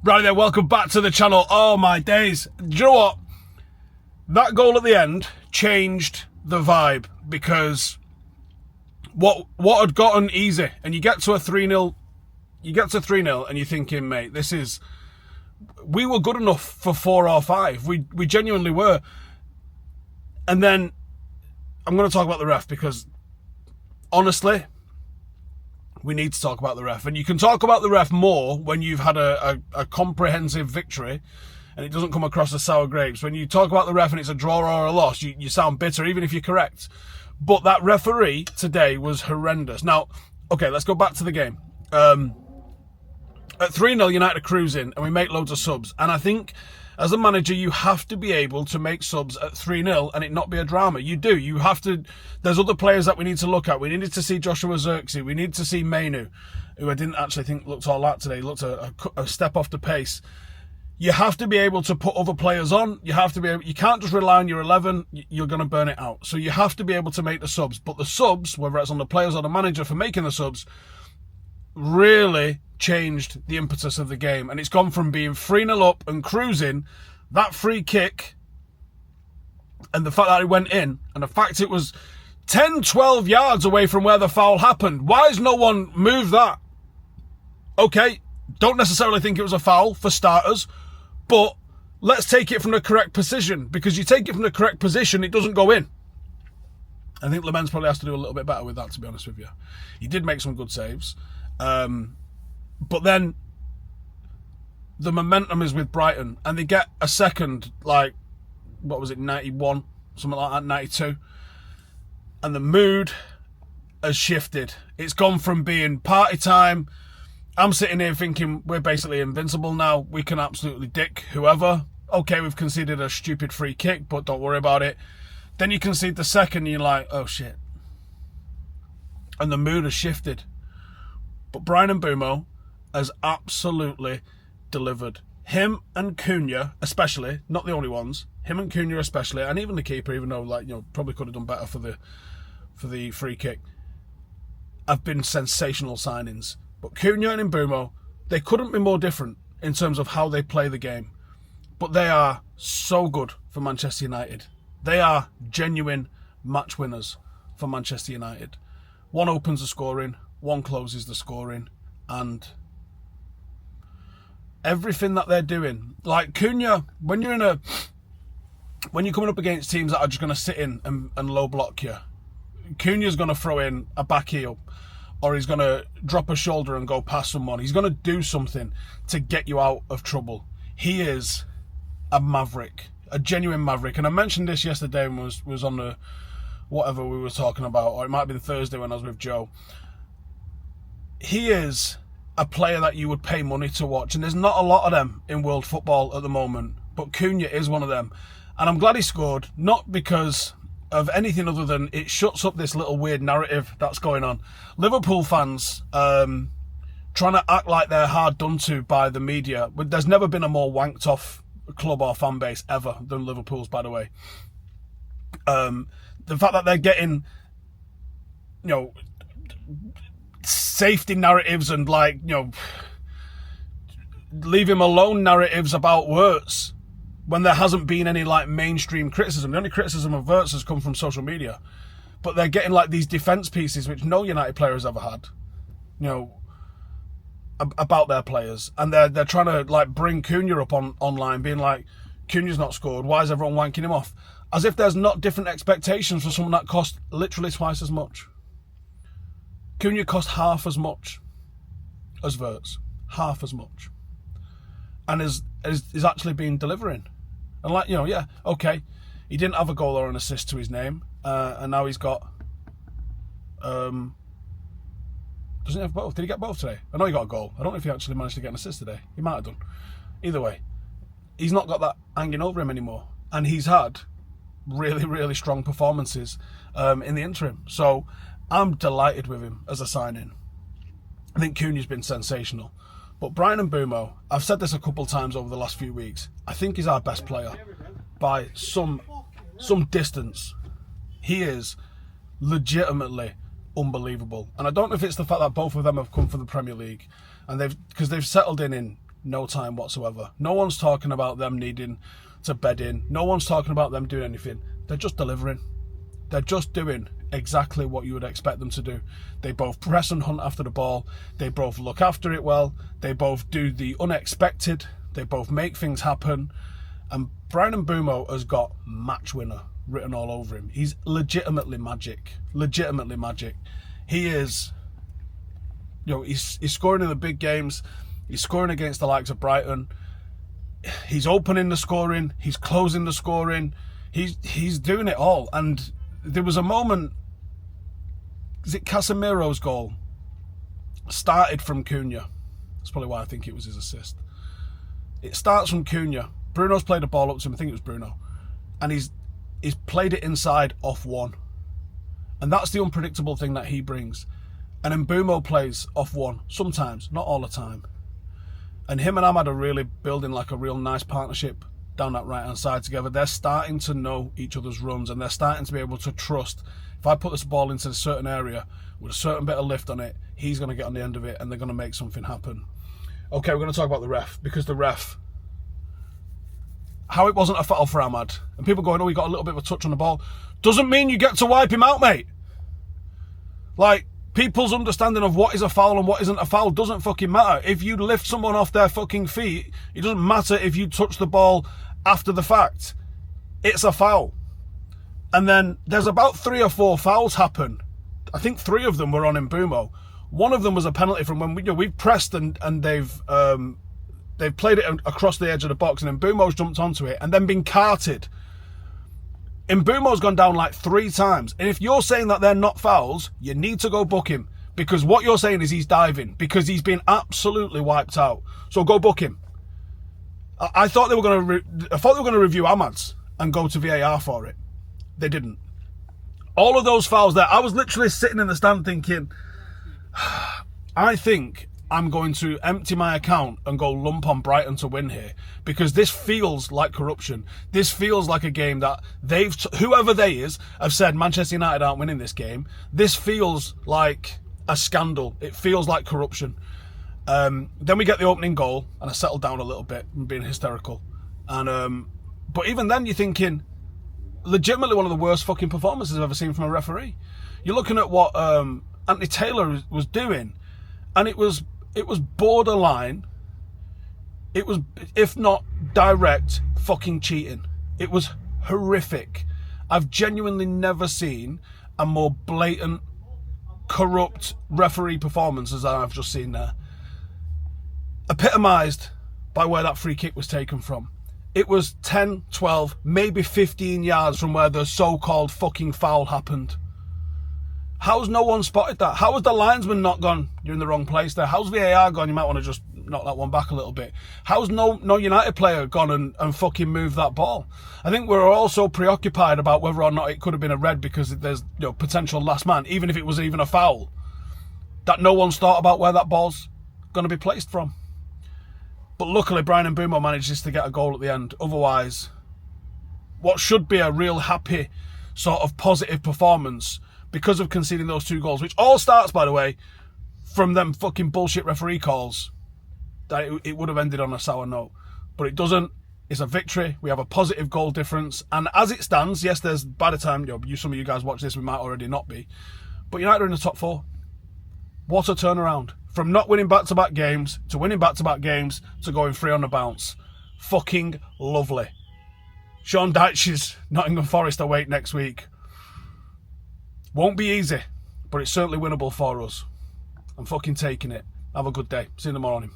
Right there, welcome back to the channel. Oh my days. Do you know what? That goal at the end changed the vibe, because what had gotten easy, and you get to a 3-0, and you're thinking, mate, we were good enough for 4 or 5. We genuinely were. And then I'm going to talk about the ref, because honestly, we need to talk about the ref. And you can talk about the ref more when you've had a comprehensive victory and it doesn't come across as sour grapes. When you talk about the ref and it's a draw or a loss, you sound bitter, even if you're correct. But that referee today was horrendous. Now, okay, let's go back to the game. At 3-0, United are cruising and we make loads of subs. And I think as a manager, you have to be able to make subs at 3-0 and it not be a drama. You do. You have to. There's other players that we need to look at. We needed to see Joshua Zirkzee. We need to see Mbuemo, who I didn't actually think looked all that today. He looked a step off the pace. You have to be able to put other players on. You have to be able, you can't just rely on your 11. You're going to burn it out. So you have to be able to make the subs. But the subs, whether it's on the players or the manager for making the subs, really changed the impetus of the game. And it's gone from being 3-0 up and cruising, that free kick, and the fact that it went in, and the fact it was 10, 12 yards away from where the foul happened. Why has no one moved that? Okay, don't necessarily think it was a foul, for starters, but let's take it from the correct position, because you take it from the correct position, it doesn't go in. I think Lamens probably has to do a little bit better with that, to be honest with you. He did make some good saves. But then the momentum is with Brighton, and they get a second, like, what was it, 91, something like that, 92. And the mood has shifted. It's gone from being party time. I'm sitting here thinking we're basically invincible now. We can absolutely dick whoever. Okay, we've conceded a stupid free kick, but don't worry about it. Then you concede the second, and you're like, oh shit. And the mood has shifted. But Bryan Mbeumo has absolutely delivered. Him and Cunha, especially, not the only ones. Him and Cunha especially, and even the keeper, even though, like, you know, probably could have done better for the free kick, have been sensational signings. But Cunha and Mbuemo, they couldn't be more different in terms of how they play the game. But they are so good for Manchester United. They are genuine match winners for Manchester United. One opens the scoring, one closes the scoring, and everything that they're doing, like Cunha, when you're coming up against teams that are just going to sit in and low block you, Cunha's going to throw in a back heel, or he's going to drop a shoulder and go past someone. He's going to do something to get you out of trouble. He is a maverick, a genuine maverick. And I mentioned this yesterday and was on the whatever we were talking about, or it might be the Thursday when I was with Joe. He is a player that you would pay money to watch, and there's not a lot of them in world football at the moment, but Cunha is one of them. And I'm glad he scored, not because of anything other than it shuts up this little weird narrative that's going on. Liverpool fans trying to act like they're hard done to by the media, but there's never been a more wanked off club or fan base ever than Liverpool's, by the way. The fact that they're getting, you know, safety narratives and, like, you know, leave him alone narratives about Wirtz when there hasn't been any, like, mainstream criticism. The only criticism of Wirtz has come from social media. But they're getting, like, these defence pieces which no United player has ever had, you know, about their players. And they're trying to, like, bring Cunha up online, being like, Cunha's not scored, why is everyone wanking him off? As if there's not different expectations for someone that cost literally twice as much. Cunha cost half as much as Wirtz. Half as much. And is actually been delivering. And, like, you know, yeah, okay, he didn't have a goal or an assist to his name, and now he's got, doesn't he have both? Did he get both today? I know he got a goal. I don't know if he actually managed to get an assist today. He might have done. Either way, he's not got that hanging over him anymore. And he's had really, really strong performances in the interim. So I'm delighted with him as a signing. I think Cunha's been sensational. But Bryan Mbeumo, I've said this a couple of times over the last few weeks, I think he's our best player by some distance. He is legitimately unbelievable. And I don't know if it's the fact that both of them have come from the Premier League, and because they've settled in no time whatsoever. No one's talking about them needing to bed in. No one's talking about them doing anything. They're just delivering. They're just doing exactly what you would expect them to do. They both press and hunt after the ball. They both look after it well. They both do the unexpected. They both make things happen. And Bryan Mbeumo has got match winner written all over him. He's legitimately magic. Legitimately magic. He is, he's scoring in the big games. He's scoring against the likes of Brighton. He's opening the scoring. He's closing the scoring. He's doing it all. And there was a moment, is it Casemiro's goal? Started from Cunha. That's probably why I think it was his assist. It starts from Cunha. Bruno's played the ball up to him. I think it was Bruno. And he's played it inside off one. And that's the unpredictable thing that he brings. And Mbuemo plays off one sometimes, not all the time. And him and Ahmad are really building like a real nice partnership down that right-hand side together. They're starting to know each other's runs, and they're starting to be able to trust, if I put this ball into a certain area with a certain bit of lift on it, he's going to get on the end of it and they're going to make something happen. Okay, we're going to talk about the ref, because the ref, how it wasn't a foul for Ahmad, and people going, oh, he got a little bit of a touch on the ball, doesn't mean you get to wipe him out, mate. Like, people's understanding of what is a foul and what isn't a foul doesn't fucking matter. If you lift someone off their fucking feet, it doesn't matter if you touch the ball after the fact. It's a foul. And then there's about 3 or 4 fouls happen. I think 3 of them were on Mbuemo. One of them was a penalty from when we've pressed and they've played it across the edge of the box, and Mbuemo's jumped onto it and then been carted. Mbuemo's gone down like 3 times. And if you're saying that they're not fouls, you need to go book him. Because what you're saying is he's diving. Because he's been absolutely wiped out. So go book him. I thought they were going to review Ahmad's and go to VAR for it. They didn't. All of those fouls there, I was literally sitting in the stand thinking, I think I'm going to empty my account and go lump on Brighton to win here, because this feels like corruption. This feels like a game that whoever they is, have said Manchester United aren't winning this game. This feels like a scandal. It feels like corruption. Then we get the opening goal, and I settled down a little bit and being hysterical. And but even then, you're thinking, legitimately one of the worst fucking performances I've ever seen from a referee. You're looking at what Anthony Taylor was doing, and it was borderline. It was, if not direct, fucking cheating. It was horrific. I've genuinely never seen a more blatant, corrupt referee performance as I've just seen there. Epitomised by where that free kick was taken from. It was 10, 12, maybe 15 yards from where the so-called fucking foul happened. How's no one spotted that? How has the linesman not gone, you're in the wrong place there? How's VAR gone, you might want to just knock that one back a little bit? How's no United player gone and fucking moved that ball? I think we're all so preoccupied about whether or not it could have been a red because there's potential last man, even if it was even a foul, that no one's thought about where that ball's going to be placed from. But luckily, Bryan Mbeumo manages to get a goal at the end. Otherwise, what should be a real happy, sort of positive performance, because of conceding those 2 goals, which all starts, by the way, from them fucking bullshit referee calls, that it would have ended on a sour note. But it doesn't. It's a victory. We have a positive goal difference. And as it stands, yes, there's, by the time some of you guys watch this, we might already not be. But United are in the top 4. What a turnaround. From not winning back-to-back games, to winning back-to-back games, to going 3 on the bounce. Fucking lovely. Sean Dyche's Nottingham Forest await next week. Won't be easy, but it's certainly winnable for us. I'm fucking taking it. Have a good day. See you in the morning.